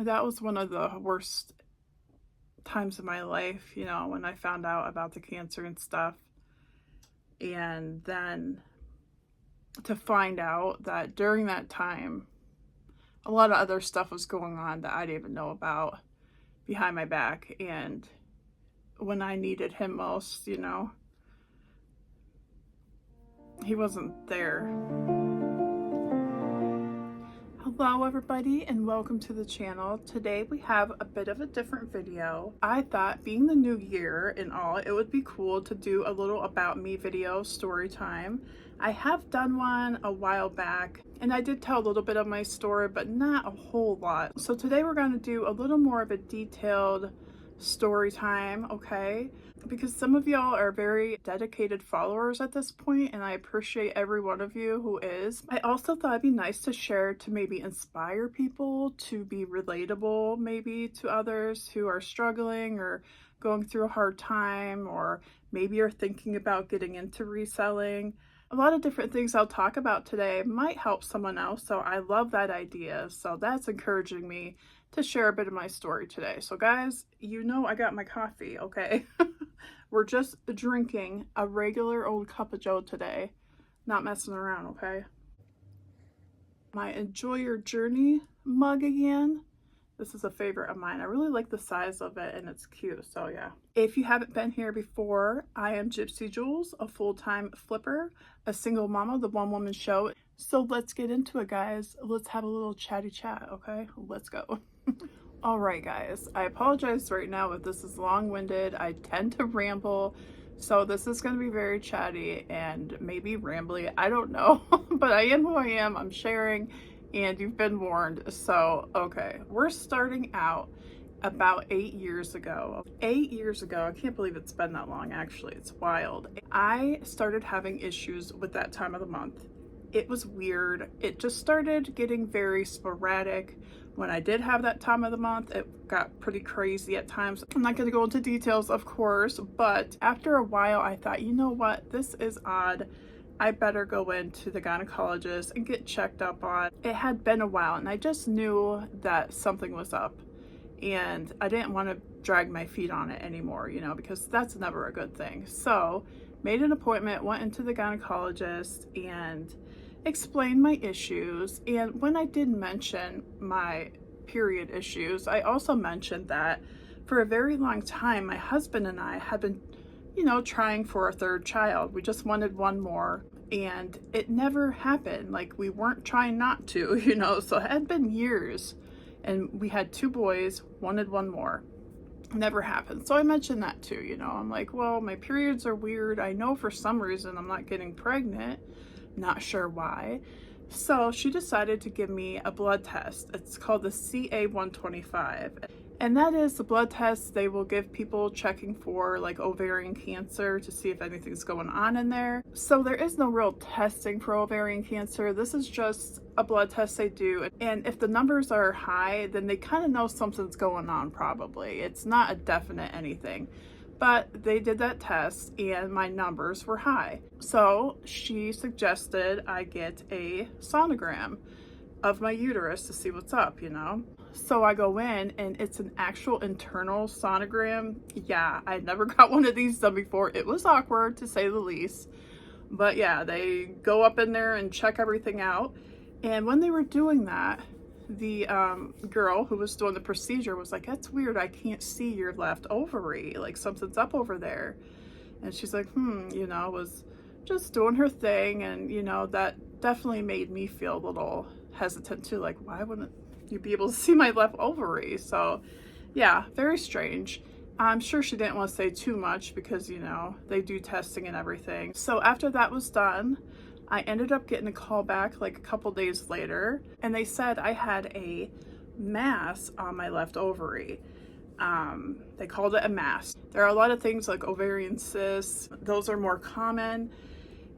that was one of the worst times of my life, when I found out about the cancer and stuff. And then to find out that during that time, a lot of other stuff was going on that I didn't even know about behind my back. And when I needed him most, he wasn't there. Hello everybody and welcome to the channel. Today we have a bit of a different video. I thought, being the new year and all, it would be cool to do a little about me video story time. I have done one a while back and I did tell a little bit of my story, but not a whole lot. So today we're going to do a little more of a detailed story time, okay? Because some of y'all are very dedicated followers at this point, and I appreciate every one of you who is. I also thought it'd be nice to share, to maybe inspire people to be relatable maybe to others who are struggling or going through a hard time, or maybe are thinking about getting into reselling. A lot of different things I'll talk about today might help someone else, so I love that idea. So that's encouraging me to share a bit of my story today. So guys, I got my coffee, okay? We're just drinking a regular old cup of joe today, not messing around, okay? My Enjoy Your Journey mug again. This is a favorite of mine. I really like the size of it and it's cute, so yeah. If you haven't been here before, I am Gypsy Jules, a full-time flipper, a single mama, the one woman show. So let's get into it, guys. Let's have a little chatty chat, okay? Let's go. All right, guys, I apologize right now if this is long-winded. I tend to ramble, so this is going to be very chatty and maybe rambly. I don't know, but I am who I am. I'm sharing, and you've been warned. So, okay, we're starting out about 8 years ago. 8 years ago, I can't believe it's been that long, actually. It's wild. I started having issues with that time of the month. It was weird. It just started getting very sporadic. When I did have that time of the month, it got pretty crazy at times. I'm not going to go into details, of course, but after a while, I thought, you know what? This is odd. I better go into the gynecologist and get checked up on. It had been a while, and I just knew that something was up. And I didn't want to drag my feet on it anymore, because that's never a good thing. So, made an appointment, went into the gynecologist, and explained my issues. And when I did mention my period issues, I also mentioned that for a very long time, my husband and I had been, trying for a third child. We just wanted one more, and it never happened. Like, we weren't trying not to, so it had been years, and we had 2 boys, wanted one more. Never happened. So I mentioned that too, I'm like, well, my periods are weird. I know for some reason I'm not getting pregnant. Not sure why. So she decided to give me a blood test. It's called the CA-125. And that is the blood test they will give people checking for like ovarian cancer to see if anything's going on in there. So there is no real testing for ovarian cancer. This is just a blood test they do. And if the numbers are high, then they kind of know something's going on probably. It's not a definite anything. But they did that test and my numbers were high. So she suggested I get a sonogram of my uterus to see what's up, So I go in and it's an actual internal sonogram. Yeah, I never got one of these done before. It was awkward to say the least. But yeah, they go up in there and check everything out. And when they were doing that, the girl who was doing the procedure was like, that's weird, I can't see your left ovary, like something's up over there. And she's like, was just doing her thing. And that definitely made me feel a little hesitant too, like, why wouldn't you be able to see my left ovary? So yeah, very strange. I'm sure she didn't want to say too much because they do testing and everything. So after that was done, I ended up getting a call back like a couple days later, and they said I had a mass on my left ovary. They called it a mass. There are a lot of things like ovarian cysts. Those are more common,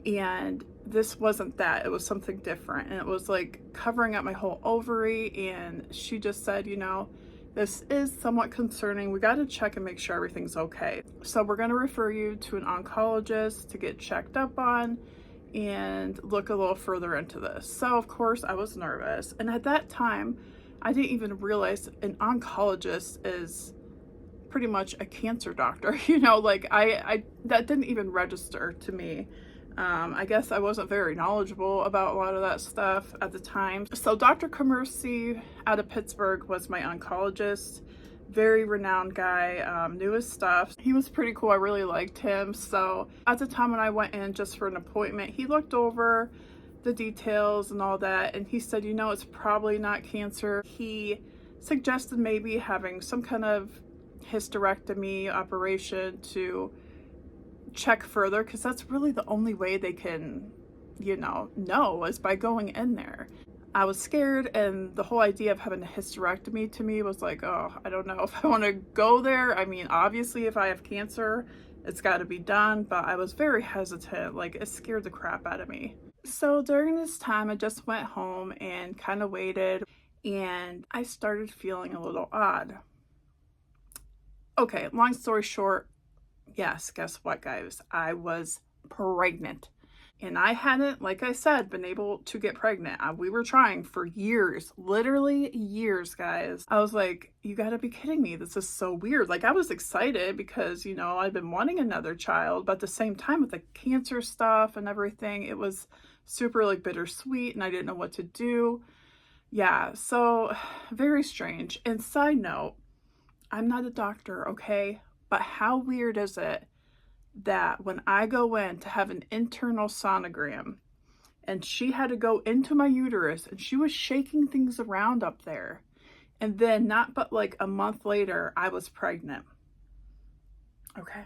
and this wasn't that. It was something different, and it was like covering up my whole ovary, and she just said, this is somewhat concerning. We got to check and make sure everything's okay. So we're going to refer you to an oncologist to get checked up on and look a little further into this. So of course I was nervous, and at that time I didn't even realize an oncologist is pretty much a cancer doctor. You know, like I that didn't even register to me. I guess I wasn't very knowledgeable about a lot of that stuff at the time. So Dr. Commercy out of Pittsburgh was my oncologist. Very renowned guy, knew his stuff. He was pretty cool. I really liked him. So at the time when I went in just for an appointment, he looked over the details and all that, and he said, you know, it's probably not cancer. He suggested maybe having some kind of hysterectomy operation to check further, because that's really the only way they can, you know is by going in there. I was scared, and the whole idea of having a hysterectomy to me was like, oh, I don't know if I want to go there. I mean, obviously if I have cancer, it's got to be done, but I was very hesitant. Like, it scared the crap out of me. So during this time, I just went home and kind of waited, and I started feeling a little odd. Okay, long story short, yes, guess what, guys? I was pregnant. And I hadn't, like I said, been able to get pregnant. We were trying for years, literally years, guys. I was like, you gotta be kidding me. This is so weird. Like, I was excited because, you know, I've been wanting another child, but at the same time with the cancer stuff and everything, it was super like bittersweet, and I didn't know what to do. Yeah, so very strange. And side note, I'm not a doctor, okay? But how weird is it that when I go in to have an internal sonogram, and she had to go into my uterus, and she was shaking things around up there, and then not but like a month later, I was pregnant. Okay.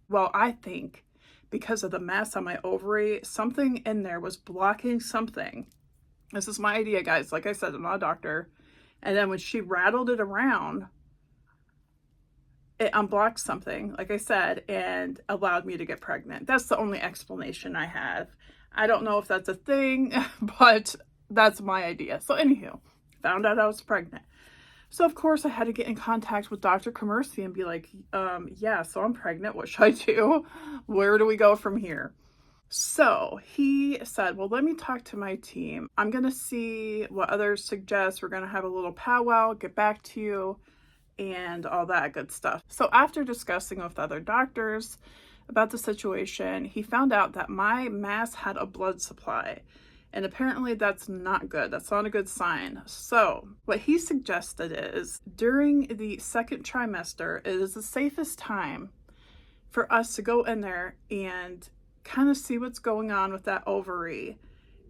Well, I think because of the mass on my ovary, something in there was blocking something. This is my idea, guys. Like I said, I'm not a doctor. And then when she rattled it around, it unblocked something, like I said, and allowed me to get pregnant. That's the only explanation I have. I don't know if that's a thing, but that's my idea. So anywho, found out I was pregnant. So of course I had to get in contact with Dr. Commercy and be like, yeah, so I'm pregnant. What should I do? Where do we go from here? So he said, well, let me talk to my team. I'm going to see what others suggest. We're going to have a little powwow, get back to you, and all that good stuff. So after discussing with other doctors about the situation, he found out that my mass had a blood supply, and apparently that's not good. That's not a good sign. So what he suggested is during the second trimester, it is the safest time for us to go in there and kind of see what's going on with that ovary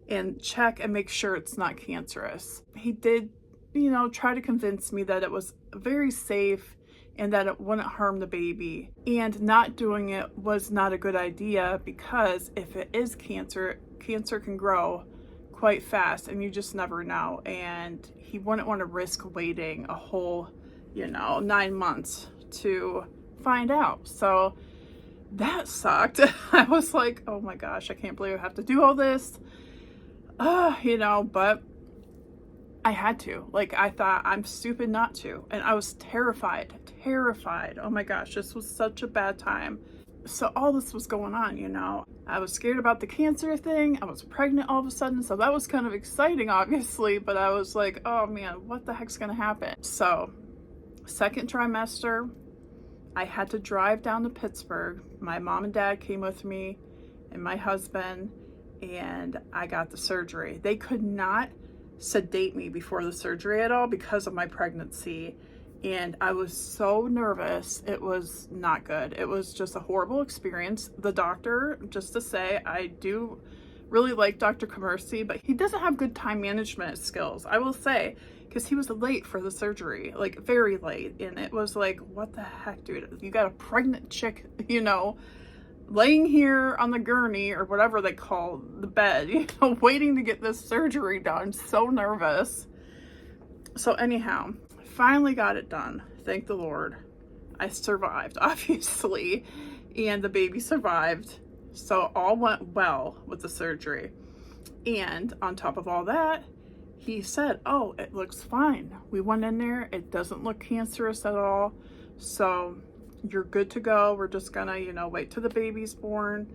and check and make sure it's not cancerous. He did, you know, try to convince me that it was very safe and that it wouldn't harm the baby. And not doing it was not a good idea, because if it is cancer, cancer can grow quite fast and you just never know. And he wouldn't want to risk waiting a whole, 9 months to find out. So that sucked. I was like, oh my gosh, I can't believe I have to do all this. But I had to. Like, I thought I'm stupid not to. And I was terrified. Oh my gosh, this was such a bad time. So all this was going on, I was scared about the cancer thing. I was pregnant all of a sudden. So that was kind of exciting, obviously. But I was like, oh man, what the heck's going to happen? So second trimester, I had to drive down to Pittsburgh. My mom and dad came with me and my husband, and I got the surgery. They could not sedate me before the surgery at all because of my pregnancy, and I was so nervous. It was not good. It was just a horrible experience. The doctor, just to say, I do really like Dr. Commercy, but he doesn't have good time management skills, I will say, because he was late for the surgery, like very late. And it was like, what the heck, dude? You got a pregnant chick, laying here on the gurney or whatever they call the bed, waiting to get this surgery done. So nervous. So anyhow, finally got it done. Thank the Lord. I survived, obviously, and the baby survived. So all went well with the surgery. And on top of all that, he said, oh, it looks fine. We went in there. It doesn't look cancerous at all. So you're good to go. We're just gonna, wait till the baby's born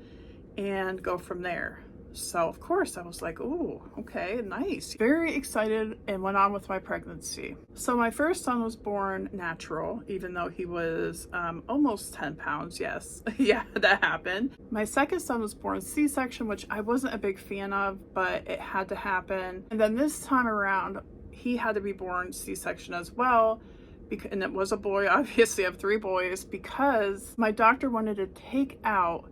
and go from there. So of course I was like, ooh, okay, nice. Very excited and went on with my pregnancy. So my first son was born natural, even though he was almost 10 pounds. Yes, yeah, that happened. My second son was born C-section, which I wasn't a big fan of, but it had to happen. And then this time around, he had to be born C-section as well. And it was a boy. Obviously I have 3 boys, because my doctor wanted to take out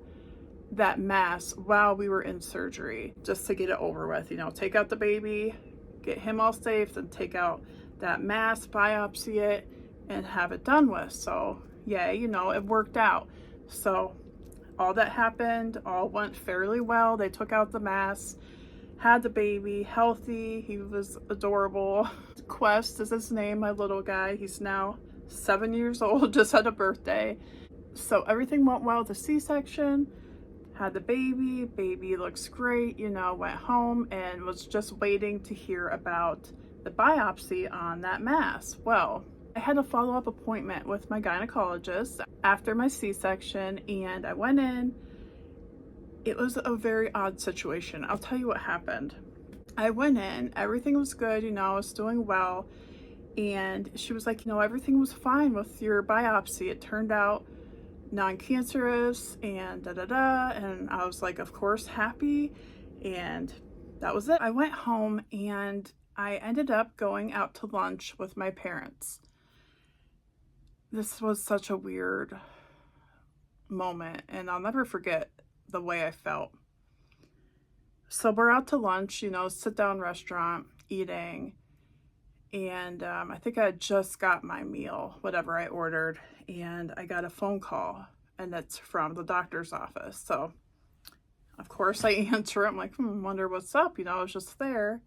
that mass while we were in surgery, just to get it over with. You know, take out the baby, get him all safe, then take out that mass, biopsy it, and have it done with. So yeah, you know, it worked out. So all that happened, all went fairly well. They took out the mass, had the baby, healthy. He was adorable. Quest is his name, my little guy. He's now 7 years old, just had a birthday. So everything went well with the C-section. Had the baby looks great, you know, went home and was just waiting to hear about the biopsy on that mass. Well, I had a follow-up appointment with my gynecologist after my C-section, and I went in. It was a very odd situation. I'll tell you what happened. I went in, everything was good, you know, I was doing well, and she was like, you know, everything was fine with your biopsy. It turned out non-cancerous and da-da-da, and I was like, of course, happy, and that was it. I went home and I ended up going out to lunch with my parents. This was such a weird moment, and I'll never forget the way I felt. So we're out to lunch, you know, sit down restaurant, eating, and I think I had just got my meal, whatever I ordered, and I got a phone call, and it's from the doctor's office. So of course I answer it. I'm like, wonder what's up, you know, I was just there.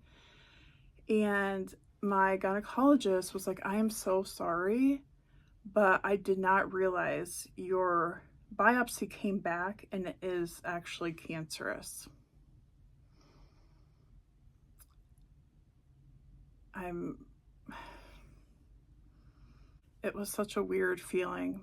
And my gynecologist was like, I am so sorry, but I did not realize your biopsy came back and it is actually cancerous. It was such a weird feeling.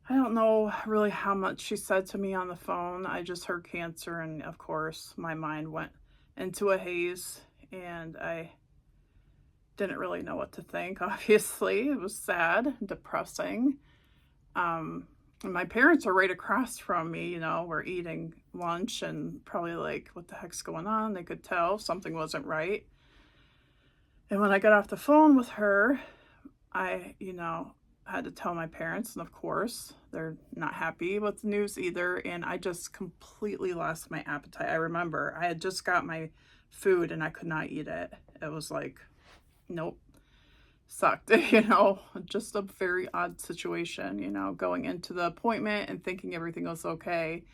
I don't know really how much she said to me on the phone. I just heard cancer, and of course my mind went into a haze, and I didn't really know what to think. Obviously, it was sad and depressing. And my parents are right across from me, you know, we're eating lunch, and probably like, what the heck's going on? They could tell something wasn't right. And when I got off the phone with her, I, you know, had to tell my parents, and of course they're not happy with the news either, and I just completely lost my appetite. I remember I had just got my food and I could not eat it. It was like, nope, sucked. You know, just a very odd situation, you know, going into the appointment and thinking everything was okay,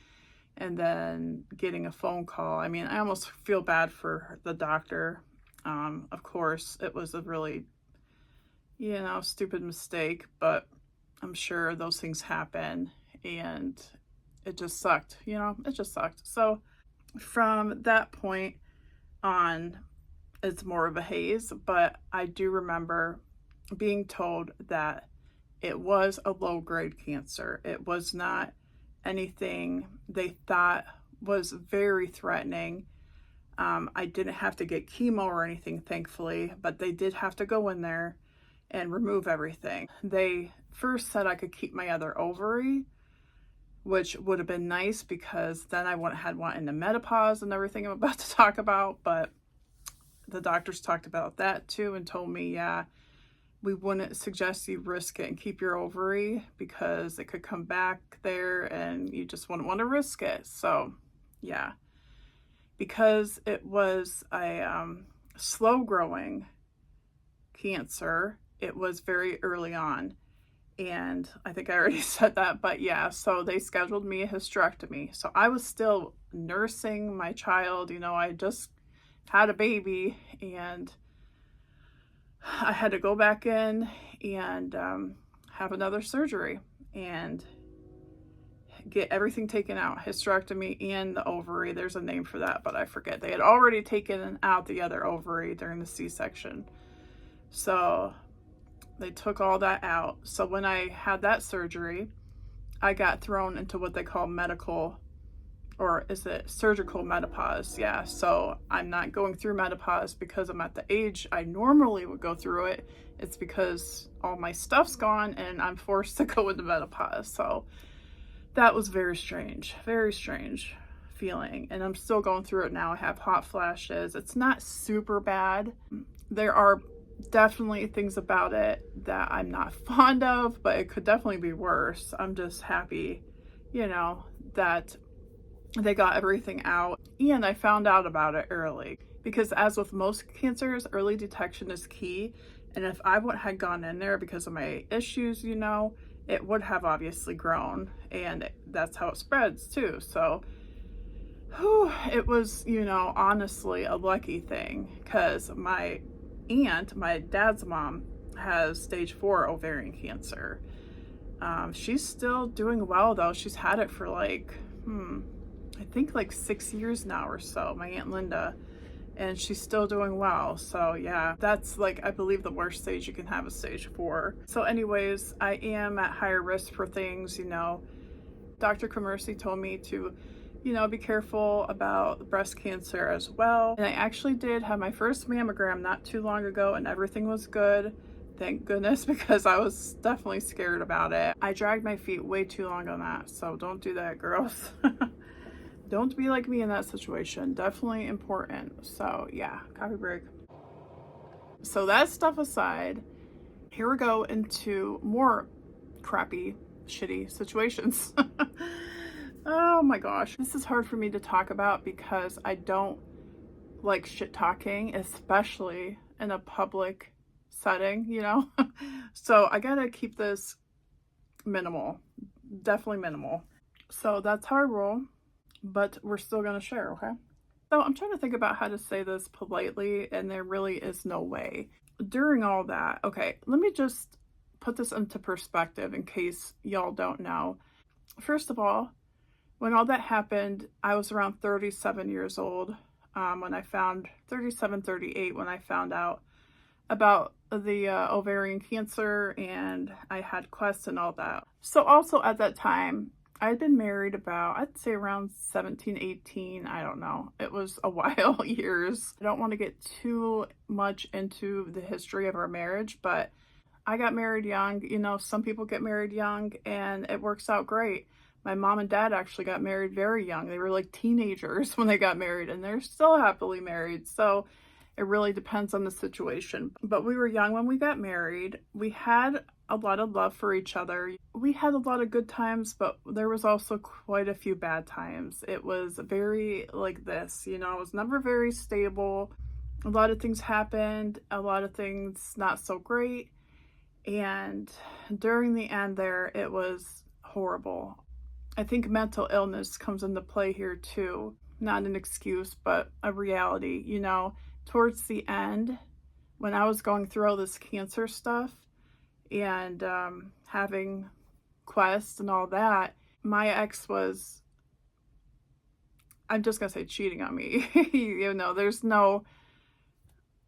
and then getting a phone call. I mean, I almost feel bad for the doctor. Of course it was a really, you know, stupid mistake, but I'm sure those things happen, and it just sucked, you know, it just sucked. So from that point on, it's more of a haze, but I do remember being told that it was a low-grade cancer. It was not anything they thought was very threatening. I didn't have to get chemo or anything, thankfully, but they did have to go in there and remove everything. They first said I could keep my other ovary, which would have been nice, because then I wouldn't have went into menopause and everything I'm about to talk about. But the doctors talked about that too and told me, yeah, we wouldn't suggest you risk it and keep your ovary, because it could come back there and you just wouldn't want to risk it. So yeah, because it was a slow growing cancer, it was very early on, and I think I already said that, but yeah, so they scheduled me a hysterectomy. So I was still nursing my child, you know, I just had a baby, and I had to go back in and have another surgery and get everything taken out, hysterectomy and the ovary. There's a name for that, but I forget. They had already taken out the other ovary during the C-section. So they took all that out. So when I had that surgery, I got thrown into what they call medical or is it surgical menopause? Yeah, so I'm not going through menopause because I'm at the age I normally would go through it. It's because all my stuff's gone and I'm forced to go into menopause. So that was very strange feeling. And I'm still going through it now. I have hot flashes. It's not super bad. There are definitely things about it that I'm not fond of, but it could definitely be worse. I'm just happy, that they got everything out, and I found out about it early, because as with most cancers, early detection is key. And if I had gone in there because of my issues, it would have obviously grown, and that's how it spreads too. So it was, honestly a lucky thing, because my aunt, my dad's mom, has stage 4 ovarian cancer. She's still doing well though. She's had it for I think 6 years now or so, my Aunt Linda, and she's still doing well. So yeah, that's I believe the worst stage you can have is stage 4. So anyways, I am at higher risk for things, Dr. Commercy told me to, be careful about breast cancer as well. And I actually did have my first mammogram not too long ago, and everything was good. Thank goodness, because I was definitely scared about it. I dragged my feet way too long on that, so don't do that, girls. Don't be like me in that situation. Definitely important. So yeah, coffee break. So that stuff aside, here we go into more crappy, shitty situations. Oh my gosh. This is hard for me to talk about because I don't like shit talking, especially in a public setting, So I gotta keep this minimal. Definitely minimal. So that's how I roll. But we're still going to share, okay? So I'm trying to think about how to say this politely, and there really is no way. During all that, okay, let me just put this into perspective in case y'all don't know. First of all, when all that happened, I was around 37 years old when I found, 37, 38, when I found out about the ovarian cancer, and I had quests and all that. So also at that time, I'd been married about, I'd say around 17, 18, I don't know. It was a while, years. I don't want to get too much into the history of our marriage, but I got married young. Some people get married young and it works out great. My mom and dad actually got married very young. They were teenagers when they got married, and they're still happily married. So it really depends on the situation. But we were young when we got married. We had a lot of love for each other. We had a lot of good times, but there was also quite a few bad times. It was very like this, it was never very stable. A lot of things happened, a lot of things not so great. And during the end there, it was horrible. I think mental illness comes into play here too. Not an excuse, but a reality, Towards the end, when I was going through all this cancer stuff and having quests and all that, my ex was, I'm just gonna say, cheating on me. There's no,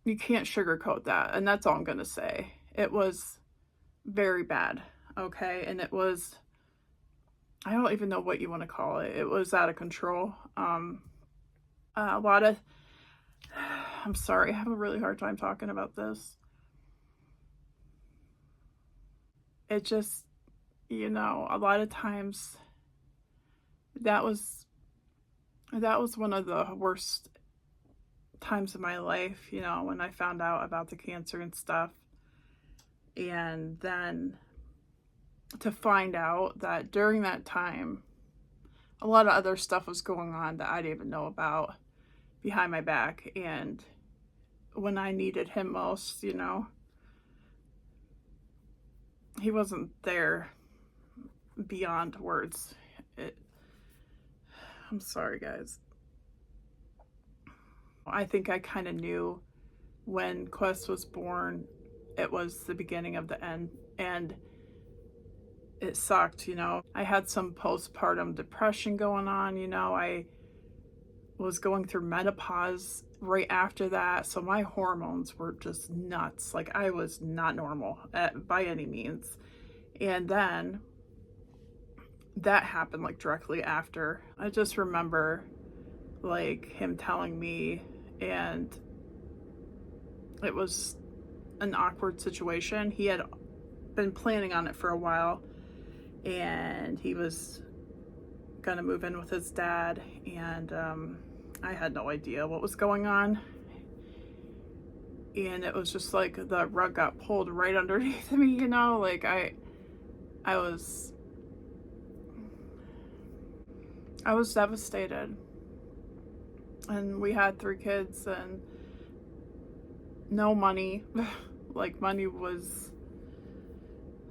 you can't sugarcoat that, and that's all I'm gonna say. It was very bad, okay? And it was, I don't even know what you want to call it. It was out of control. A lot of, I'm sorry, I have a really hard time talking about this. It just, a lot of times that was one of the worst times of my life, when I found out about the cancer and stuff. And then to find out that during that time, a lot of other stuff was going on that I didn't even know about behind my back. And when I needed him most, he wasn't there beyond words. I'm sorry, guys. I think I kind of knew when Quest was born, it was the beginning of the end, and it sucked, I had some postpartum depression going on, I was going through menopause right after that, so my hormones were just nuts. I was not normal by any means. And then that happened like directly after. I just remember like him telling me, and it was an awkward situation. He had been planning on it for a while, and he was gonna move in with his dad, and I had no idea what was going on, and it was just like the rug got pulled right underneath me, you know. Like I was devastated, and we had 3 kids and no money. Like, money was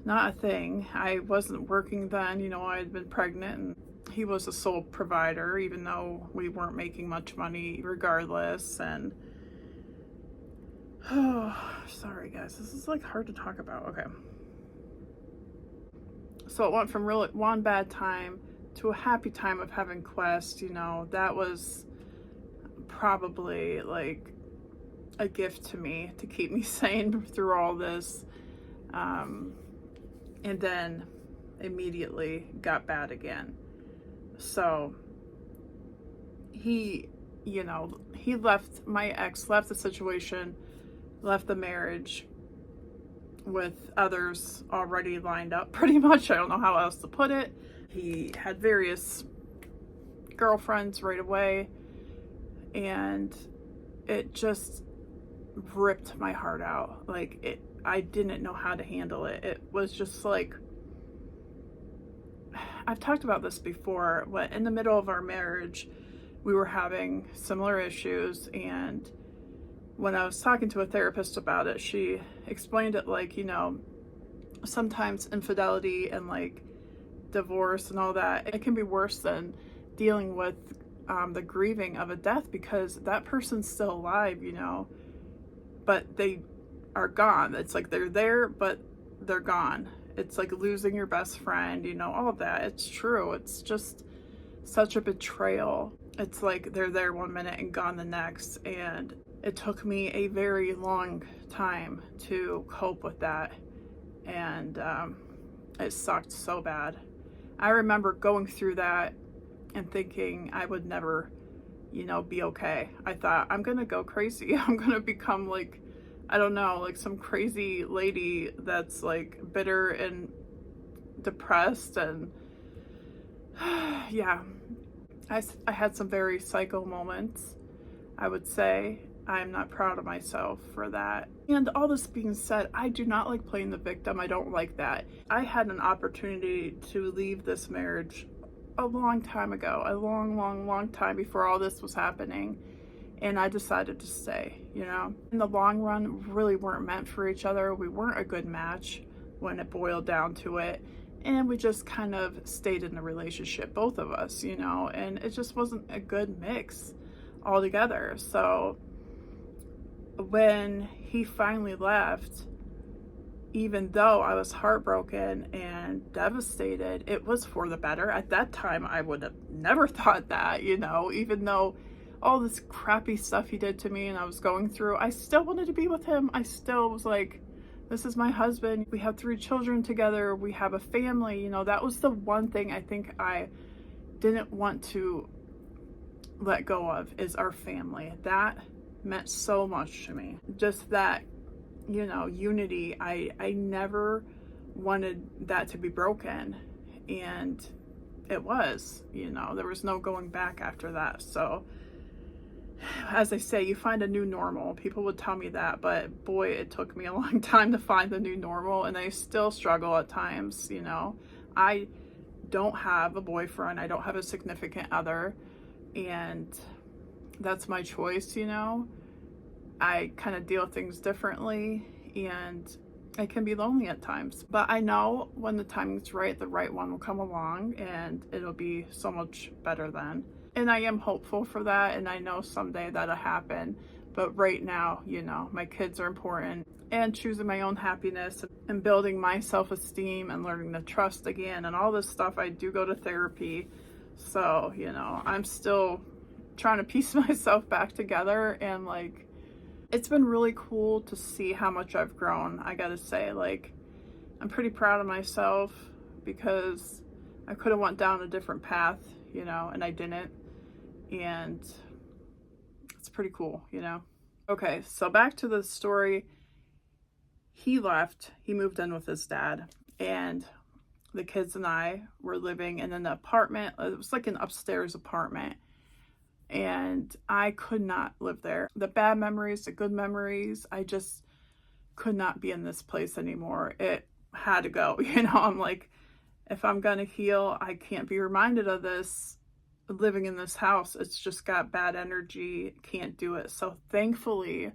not a thing. I wasn't working then, you know. I had been pregnant, and he was a sole provider, even though we weren't making much money regardless. And oh, sorry guys, this is like hard to talk about. Okay, so it went from really one bad time to a happy time of having Quest, you know. That was probably like a gift to me to keep me sane through all this. And then immediately got bad again. So he, you know, he left, my ex left the situation, left the marriage with others already lined up, pretty much. I don't know how else to put it. He had various girlfriends right away, and it just ripped my heart out. Like, I didn't know how to handle it. It was just like, I've talked about this before, but in the middle of our marriage, we were having similar issues, and when I was talking to a therapist about it, she explained it like, you know, sometimes infidelity and like divorce and all that, it can be worse than dealing with the grieving of a death, because that person's still alive, you know, but they are gone. It's like they're there, but they're gone. It's like losing your best friend, you know, all of that. It's true. It's just such a betrayal. It's like they're there one minute and gone the next. And it took me a very long time to cope with that. And it sucked so bad. I remember going through that and thinking I would never, you know, be okay. I thought, I'm gonna go crazy. I'm gonna become like, I don't know, like some crazy lady that's like bitter and depressed. And yeah, I had some very psycho moments, I would say. I'm not proud of myself for that. And all this being said, I do not like playing the victim. I don't like that. I had an opportunity to leave this marriage a long time ago, a long time before all this was happening. And I decided to stay, you know. In the long run, we really weren't meant for each other. We weren't a good match when it boiled down to it. And we just kind of stayed in the relationship, both of us, you know, and it just wasn't a good mix altogether. So when he finally left, even though I was heartbroken and devastated, it was for the better. At that time, I would have never thought that, you know, even though all this crappy stuff he did to me and I was going through, I still wanted to be with him. I still was like, this is my husband. We have 3 children together. We have a family. You know, that was the one thing I think I didn't want to let go of, is our family. That meant so much to me. Just that, you know, unity. I never wanted that to be broken. And it was, you know, there was no going back after that. So as I say, you find a new normal. People would tell me that, but boy, it took me a long time to find the new normal, and I still struggle at times, you know. I don't have a boyfriend. I don't have a significant other, and that's my choice, you know. I kind of deal with things differently, and it can be lonely at times. But I know when the timing's right, the right one will come along, and it'll be so much better then. And I am hopeful for that, and I know someday that'll happen. But right now, you know, my kids are important, and choosing my own happiness and building my self-esteem and learning to trust again and all this stuff. I do go to therapy. So, you know, I'm still trying to piece myself back together, and like, it's been really cool to see how much I've grown. I gotta say, like, I'm pretty proud of myself because I could have went down a different path, you know, and I didn't. And it's pretty cool, you know. Okay, so back to the story. He left, he moved in with his dad, and the kids and I were living in an apartment. It was like an upstairs apartment, and I could not live there. The bad memories, the good memories, I just could not be in this place anymore. It had to go. You know, I'm like, if I'm gonna heal, I can't be reminded of this living in this house. It's just got bad energy, can't do it. So thankfully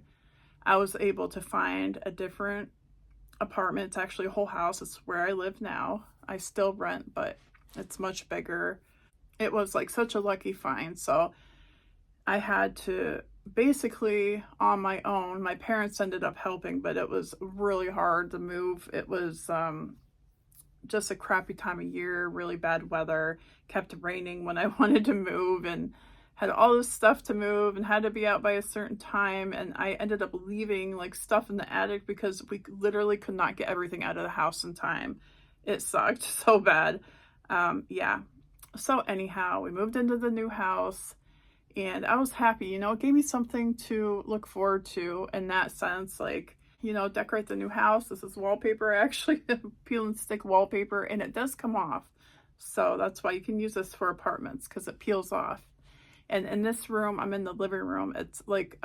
I was able to find a different apartment. It's actually a whole house. It's where I live now. I still rent, but it's much bigger. It was like such a lucky find. So I had to basically on my own. My parents ended up helping, but it was really hard to move. It was just a crappy time of year, really bad weather, kept raining when I wanted to move, and had all this stuff to move and had to be out by a certain time. And I ended up leaving like stuff in the attic because we literally could not get everything out of the house in time. It sucked so bad. Yeah. So anyhow, we moved into the new house and I was happy, you know, it gave me something to look forward to in that sense. Like, you know, decorate the new house. This is wallpaper, actually, peel and stick wallpaper, and it does come off. So that's why you can use this for apartments, because it peels off. And in this room, I'm in the living room. It's like,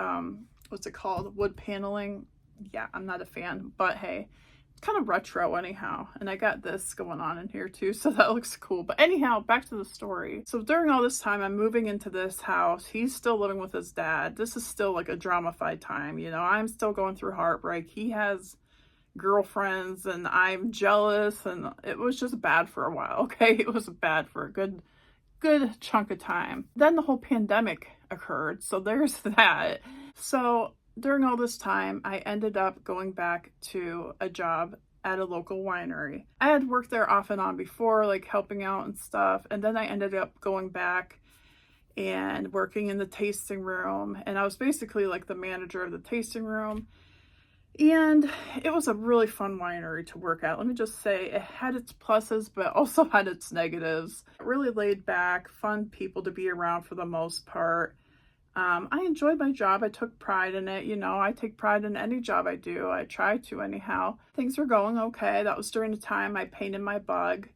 what's it called? Wood paneling. Yeah, I'm not a fan, but hey, it's kind of retro anyhow. And I got this going on in here too, so that looks cool. But anyhow, back to the story. So during all this time, I'm moving into this house. He's still living with his dad. This is still like a drama-fied time. You know, I'm still going through heartbreak. He has girlfriends and I'm jealous, and it was just bad for a while, okay? It was bad for a good chunk of time. Then the whole pandemic occurred, so there's that. So during all this time, I ended up going back to a job at a local winery. I had worked there off and on before, like helping out and stuff, and then I ended up going back and working in the tasting room, and I was basically like the manager of the tasting room. And it was a really fun winery to work at. Let me just say, it had its pluses, but also had its negatives. Really laid back, fun people to be around for the most part. I enjoyed my job. I took pride in it. You know, I take pride in any job I do. I try to anyhow. Things were going okay. That was during the time I painted my bug.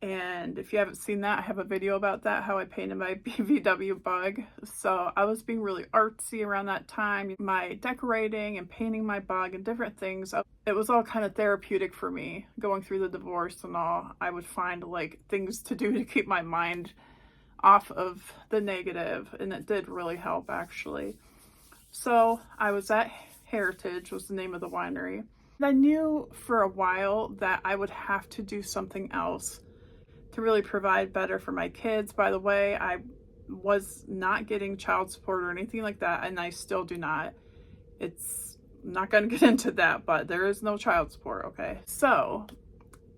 And if you haven't seen that, I have a video about that, how I painted my BVW bug. So I was being really artsy around that time. My decorating and painting my bug and different things. It was all kind of therapeutic for me. Going through the divorce and all, I would find like things to do to keep my mind off of the negative. And it did really help, actually. So I was at Heritage, was the name of the winery. I knew for a while that I would have to do something else to really provide better for my kids. By the way, I was not getting child support or anything like that, and I still do not. It's not going to get into that, but there is no child support, okay? So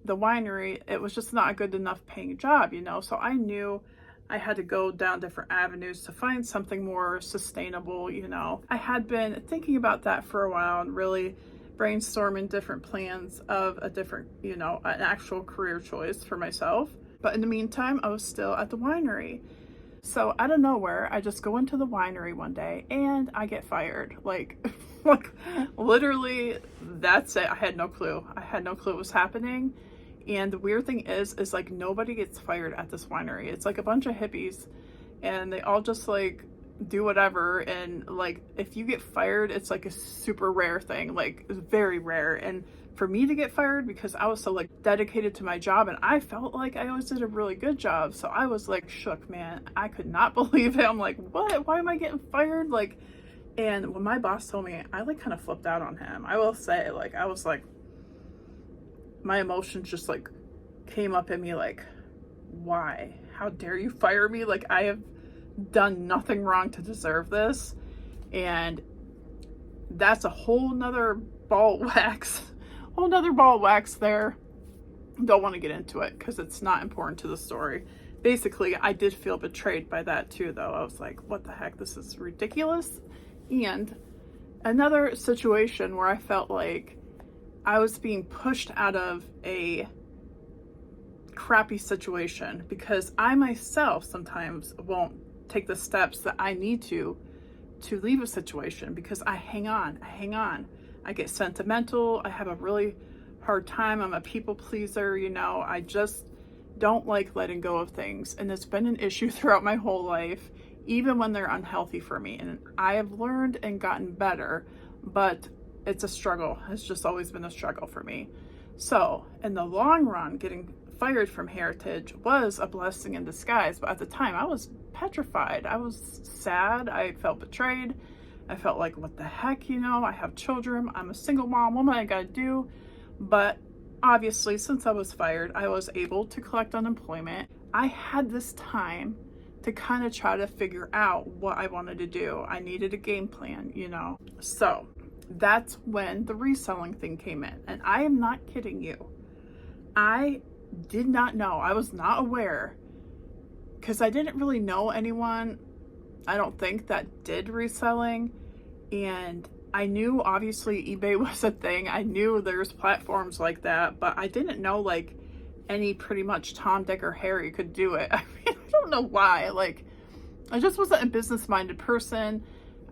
the winery, it was just not a good enough paying job, you know? So I knew I had to go down different avenues to find something more sustainable, you know? I had been thinking about that for a while and really brainstorming different plans of a different, you know, an actual career choice for myself. But in the meantime, I was still at the winery. So out of nowhere, I just go into the winery one day and I get fired. Like literally, that's it. I had no clue. I had no clue what was happening. And the weird thing is like nobody gets fired at this winery. It's like a bunch of hippies and they all just like do whatever. And like, if you get fired, it's like a super rare thing. Like, it's very rare. And for me to get fired, because I was so like dedicated to my job and I felt like I always did a really good job. So I was like shook, man. I could not believe it. I'm like, what? Why am I getting fired? Like, and when my boss told me, I like kind of flipped out on him. I will say, like, I was like, my emotions just like came up in me like, why? How dare you fire me? Like, I have done nothing wrong to deserve this. And that's a whole nother ball of wax. Whole nother ball of wax there. Don't want to get into it because it's not important to the story. Basically, I did feel betrayed by that too, though. I was like, what the heck? This is ridiculous. And another situation where I felt like I was being pushed out of a crappy situation, because I myself sometimes won't take the steps that I need to leave a situation, because I hang on. I get sentimental. I have a really hard time. I'm a people pleaser, you know. I just don't like letting go of things. And it's been an issue throughout my whole life, even when they're unhealthy for me. And I have learned and gotten better, but it's a struggle. It's just always been a struggle for me. So in the long run, getting fired from Heritage was a blessing in disguise. But at the time, I was petrified. I was sad. I felt betrayed. I felt like, what the heck, you know, I have children. I'm a single mom. What am I gonna do? But obviously, since I was fired, I was able to collect unemployment. I had this time to kind of try to figure out what I wanted to do. I needed a game plan, you know. So that's when the reselling thing came in. And I am not kidding you. I did not know. I was not aware, because I didn't really know anyone, I don't think, that did reselling. And I knew obviously eBay was a thing. I knew there's platforms like that, but I didn't know like any pretty much Tom, Dick, or Harry could do it. I mean, I don't know why. Like, I just wasn't a business-minded person.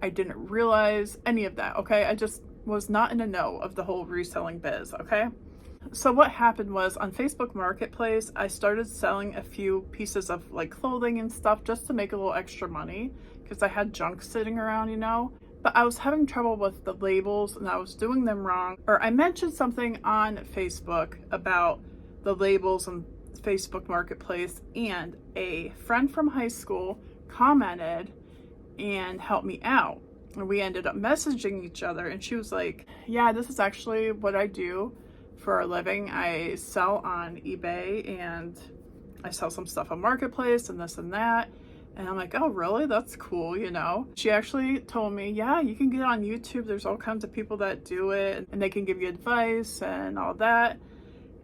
I didn't realize any of that, okay? I just was not in the know of the whole reselling biz, okay? So what happened was, on Facebook Marketplace, I started selling a few pieces of like clothing and stuff just to make a little extra money, because I had junk sitting around, you know? But I was having trouble with the labels and I was doing them wrong. Or I mentioned something on Facebook about the labels and Facebook Marketplace, and a friend from high school commented and helped me out. And we ended up messaging each other, and she was like, yeah, this is actually what I do for a living. I sell on eBay and I sell some stuff on Marketplace and this and that. And I'm like, oh, really? That's cool, you know? She actually told me, yeah, you can get on YouTube. There's all kinds of people that do it, and they can give you advice and all that.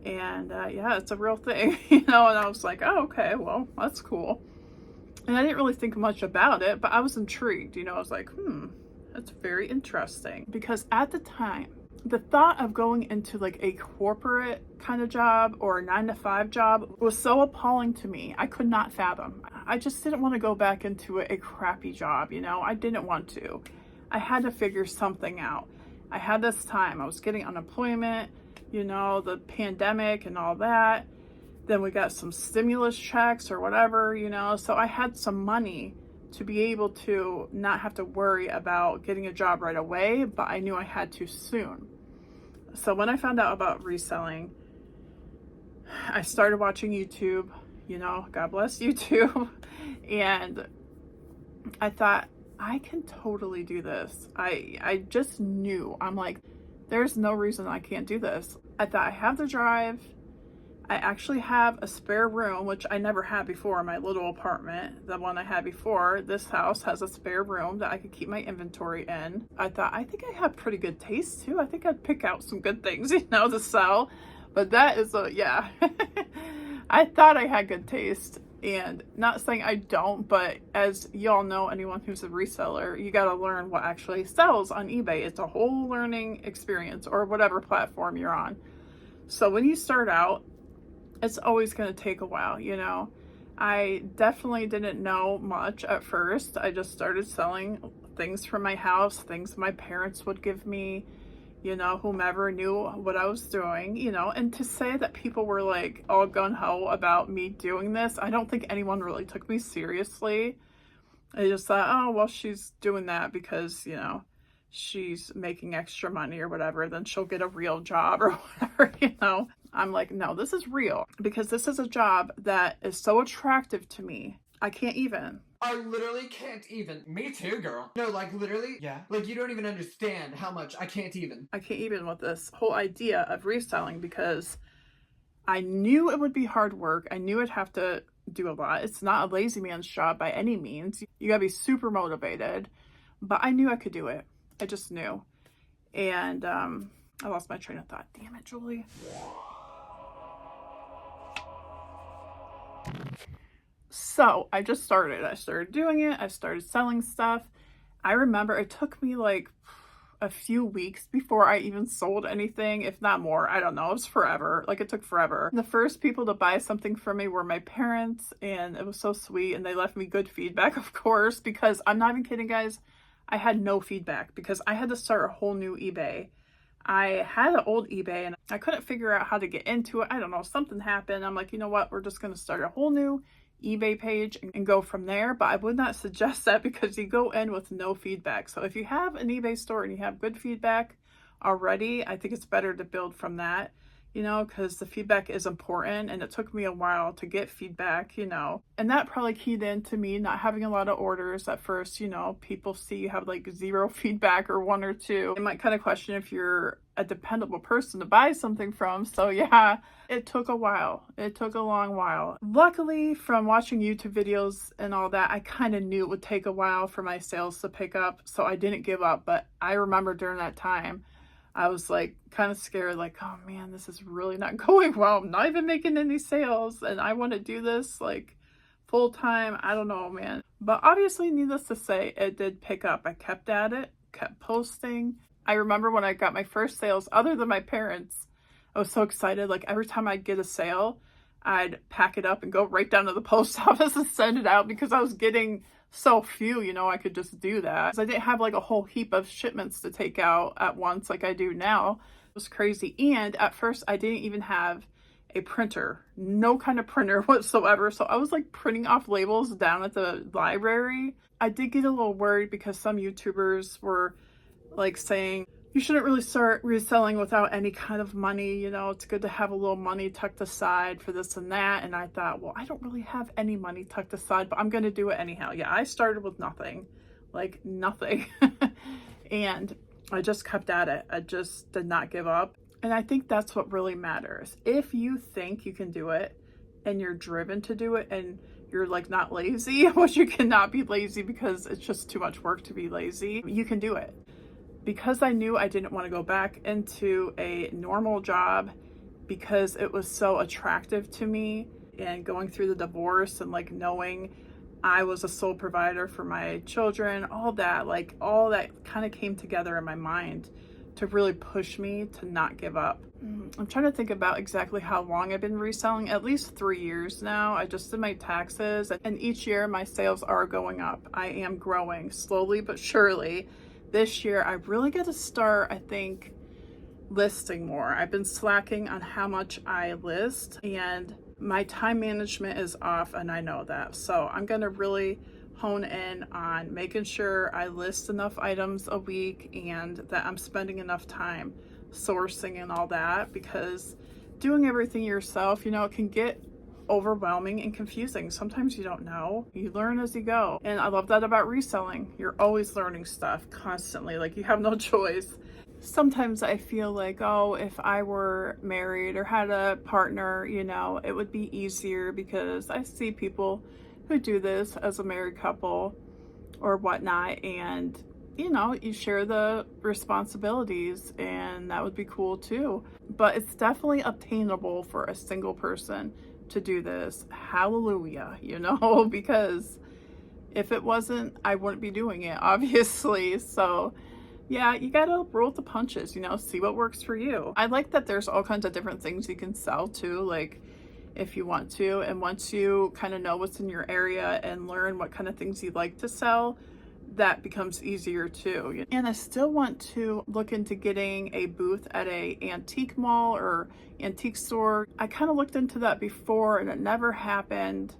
And yeah, it's a real thing, you know? And I was like, oh, okay, well, that's cool. And I didn't really think much about it, but I was intrigued, you know? I was like, that's very interesting. Because at the time, the thought of going into like a corporate kind of job or a 9-to-5 job was so appalling to me. I could not fathom. I just didn't want to go back into a crappy job, you know? I didn't want to. I had to figure something out. I had this time. I was getting unemployment, you know, the pandemic and all that. Then we got some stimulus checks or whatever, you know? So I had some money to be able to not have to worry about getting a job right away, but I knew I had to soon. So when I found out about reselling, I started watching YouTube, you know, God bless YouTube. And I thought, I can totally do this. I just knew, I'm like, there's no reason I can't do this. I thought, I have the drive. I actually have a spare room, which I never had before in my little apartment. The one I had before, this house has a spare room that I could keep my inventory in. I thought, I think I have pretty good taste too. I think I'd pick out some good things, you know, to sell. But that is yeah. I thought I had good taste, and not saying I don't, but as y'all know, anyone who's a reseller, you got to learn what actually sells on eBay. It's a whole learning experience, or whatever platform you're on. So when you start out, it's always going to take a while, you know. I definitely didn't know much at first. I just started selling things from my house, things my parents would give me, you know, whomever knew what I was doing, you know. And to say that people were like all gung-ho about me doing this, I don't think anyone really took me seriously. I just thought, oh, well, she's doing that because, you know, she's making extra money or whatever, then she'll get a real job or whatever, you know. I'm like, no, this is real, because this is a job that is so attractive to me. I can't even. I literally can't even. Me too, girl. No, like literally, yeah. Like you don't even understand how much I can't even. I can't even with this whole idea of reselling, because I knew it would be hard work. I knew I'd have to do a lot. It's not a lazy man's job by any means. You gotta be super motivated, but I knew I could do it. I just knew. And I lost my train of thought. Damn it, Julie. So I just started. I started doing it. I started selling stuff. I remember it took me like a few weeks before I even sold anything, if not more. I don't know. It was forever. Like, it took forever. The first people to buy something from me were my parents, and it was so sweet. And they left me good feedback, of course, because I'm not even kidding, guys. I had no feedback because I had to start a whole new eBay. I had an old eBay and I couldn't figure out how to get into it. I don't know, something happened. I'm like, you know what? We're just going to start a whole new eBay page and go from there. But I would not suggest that because you go in with no feedback. So if you have an eBay store and you have good feedback already, I think it's better to build from that, because the feedback is important. And it took me a while to get feedback, and that probably keyed into me not having a lot of orders at first. People see you have like zero feedback or one or two. They might kind of question if you're a dependable person to buy something from. So yeah, it took a while. It took a long while. Luckily, from watching YouTube videos and all that, I kind of knew it would take a while for my sales to pick up. So I didn't give up. But I remember during that time, I was like kind of scared, like, oh man, this is really not going well. I'm not even making any sales and I want to do this like full time. I don't know, man. But obviously, needless to say, it did pick up. I kept at it, kept posting. I remember when I got my first sales, other than my parents, I was so excited. Like, every time I'd get a sale, I'd pack it up and go right down to the post office and send it out because I was getting so few, I could just do that. I didn't have like a whole heap of shipments to take out at once like I do now. It was crazy. And at first I didn't even have a printer, no kind of printer whatsoever. So I was like printing off labels down at the library. I did get a little worried because some YouTubers were like saying, you shouldn't really start reselling without any kind of money. It's good to have a little money tucked aside for this and that. And I thought, well, I don't really have any money tucked aside, but I'm going to do it anyhow. Yeah, I started with nothing, like nothing. And I just kept at it. I just did not give up. And I think that's what really matters. If you think you can do it and you're driven to do it and you're like not lazy, which you cannot be lazy because it's just too much work to be lazy, you can do it. Because I knew I didn't want to go back into a normal job because it was so attractive to me, and going through the divorce and like knowing I was a sole provider for my children, all that kind of came together in my mind to really push me to not give up. I'm trying to think about exactly how long I've been reselling. At least 3 years now. I just did my taxes, and each year my sales are going up. I am growing slowly but surely. This year, I really got to start, I think, listing more. I've been slacking on how much I list, and my time management is off, and I know that. So I'm going to really hone in on making sure I list enough items a week and that I'm spending enough time sourcing and all that, because doing everything yourself, it can get overwhelming and confusing. Sometimes you don't know. You learn as you go. And I love that about reselling. You're always learning stuff constantly. Like, you have no choice. Sometimes I feel like, oh, if I were married or had a partner, it would be easier, because I see people who do this as a married couple or whatnot, and you share the responsibilities, and that would be cool too. But it's definitely obtainable for a single person to do this. Hallelujah, because if it wasn't, I wouldn't be doing it, obviously. So yeah, you gotta roll with the punches, see what works for you. I like that there's all kinds of different things you can sell too, like if you want to. And once you kind of know what's in your area and learn what kind of things you like to sell, that becomes easier too. And I still want to look into getting a booth at a antique mall or antique store. I kind of looked into that before and it never happened.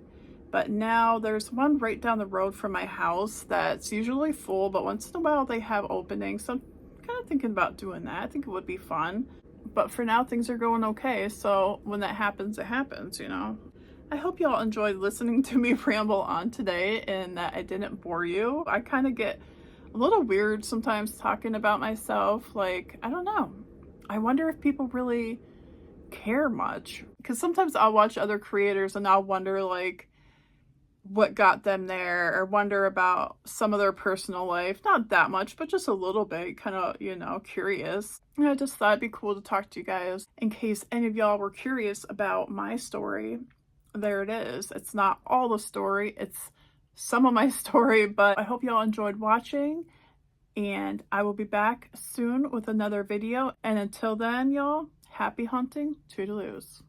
But now there's one right down the road from my house that's usually full, but once in a while they have openings. So I'm kind of thinking about doing that. I think it would be fun. But for now, things are going okay. So when that happens, it happens, I hope y'all enjoyed listening to me ramble on today and that I didn't bore you. I kind of get a little weird sometimes talking about myself. Like, I don't know. I wonder if people really care much. Because sometimes I'll watch other creators and I'll wonder, like, what got them there, or wonder about some of their personal life. Not that much, but just a little bit, kind of, curious. And I just thought it'd be cool to talk to you guys in case any of y'all were curious about my story. There it is. It's not all the story, it's some of my story, but I hope y'all enjoyed watching. And I will be back soon with another video. And until then, y'all, happy hunting. Toodaloos.